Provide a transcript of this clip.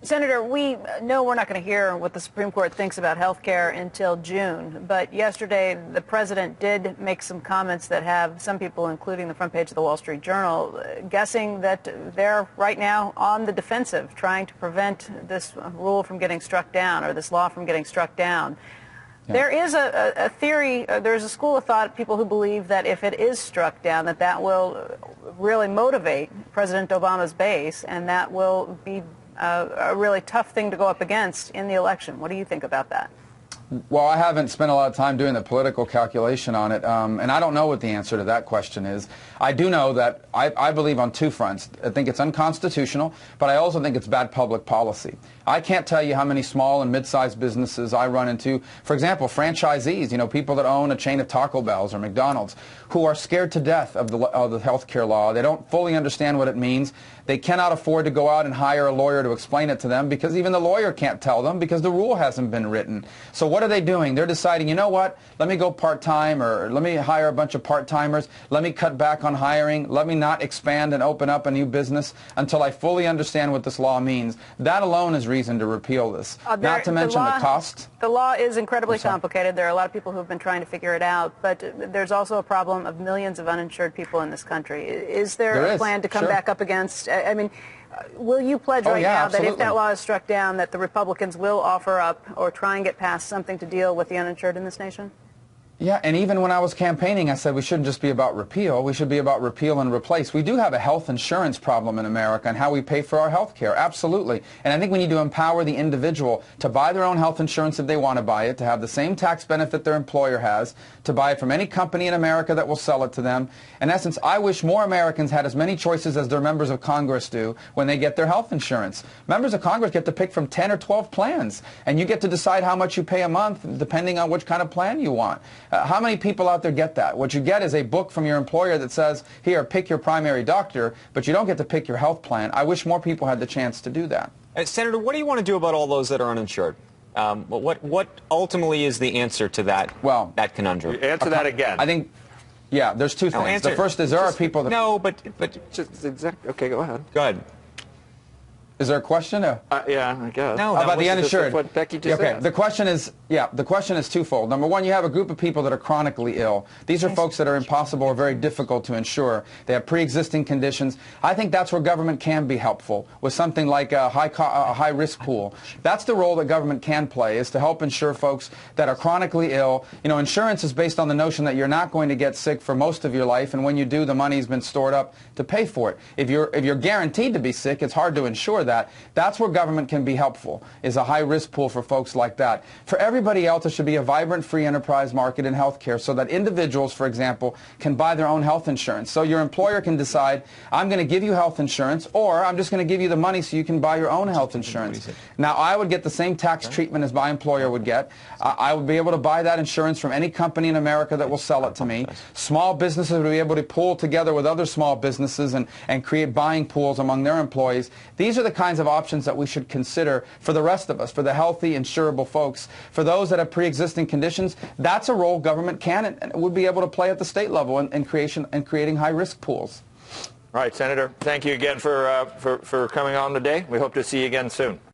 Senator, we know we're not going to hear what the Supreme Court thinks about health care until June, but yesterday the president did make some comments that have some people, including the front page of the Wall Street Journal, guessing that they're right now on the defensive, trying to prevent this rule from getting struck down or this law from getting struck down. Yeah. There is a theory, there's a school of thought, people who believe that if it is struck down, that will really motivate President Obama's base, and that will be a really tough thing to go up against in the election. What do you think about that? Well, I haven't spent a lot of time doing the political calculation on it, and I don't know what the answer to that question is. I do know that I believe on two fronts. I think it's unconstitutional, but I also think it's bad public policy. I can't tell you how many small and mid-sized businesses I run into. For example, franchisees, people that own a chain of Taco Bells or McDonald's, who are scared to death of the health care law. They don't fully understand what it means. They cannot afford to go out and hire a lawyer to explain it to them because even the lawyer can't tell them because the rule hasn't been written. So what are they doing? They're deciding, you know what, let me go part-time, or let me hire a bunch of part-timers, let me cut back on hiring, let me not expand and open up a new business until I fully understand what this law means. That alone is reason to repeal this. Not to mention the cost. The law is incredibly complicated. There are a lot of people who have been trying to figure it out, but there's also a problem of millions of uninsured people in this country. Is there a plan to come back up against, I mean, will you pledge now that if that law is struck down, that the Republicans will offer up or try and get past something to deal with the uninsured in this nation? Yeah, and even when I was campaigning, I said we shouldn't just be about repeal. We should be about repeal and replace. We do have a health insurance problem in America and how we pay for our health care. Absolutely. And I think we need to empower the individual to buy their own health insurance if they want to buy it, to have the same tax benefit their employer has, to buy it from any company in America that will sell it to them. In essence, I wish more Americans had as many choices as their members of Congress do when they get their health insurance. Members of Congress get to pick from 10 or 12 plans, and you get to decide how much you pay a month depending on which kind of plan you want. How many people out there get that? What you get is a book from your employer that says, here, pick your primary doctor, but you don't get to pick your health plan. I wish more people had the chance to do that. Senator, what do you want to do about all those that are uninsured? What ultimately is the answer to that, that conundrum? Answer that again. I think, yeah, there's two things. The first is there are people that... No, but just okay, go ahead. Go ahead. Is there a question? Yeah, I guess. No, about the uninsured. What Becky just said. The question is twofold. Number one, you have a group of people that are chronically ill. These are folks that are impossible or very difficult to insure. They have pre-existing conditions. I think that's where government can be helpful with something like a high-risk pool. That's the role that government can play, is to help insure folks that are chronically ill. Insurance is based on the notion that you're not going to get sick for most of your life, and when you do, the money's been stored up to pay for it. If you're guaranteed to be sick, it's hard to insure that. That's where government can be helpful, is a high-risk pool for folks like that. For everybody else, there should be a vibrant free enterprise market in health care so that individuals, for example, can buy their own health insurance. So your employer can decide, I'm going to give you health insurance, or I'm just going to give you the money so you can buy your own health insurance. Now, I would get the same tax treatment as my employer would get. I would be able to buy that insurance from any company in America that will sell it to me. Small businesses would be able to pool together with other small businesses and create buying pools among their employees. These are the kinds of options that we should consider for the rest of us, for the healthy, insurable folks. For those that have pre-existing conditions, that's a role government can and would be able to play at the state level in creating high-risk pools. All right, Senator, thank you again for coming on today. We hope to see you again soon.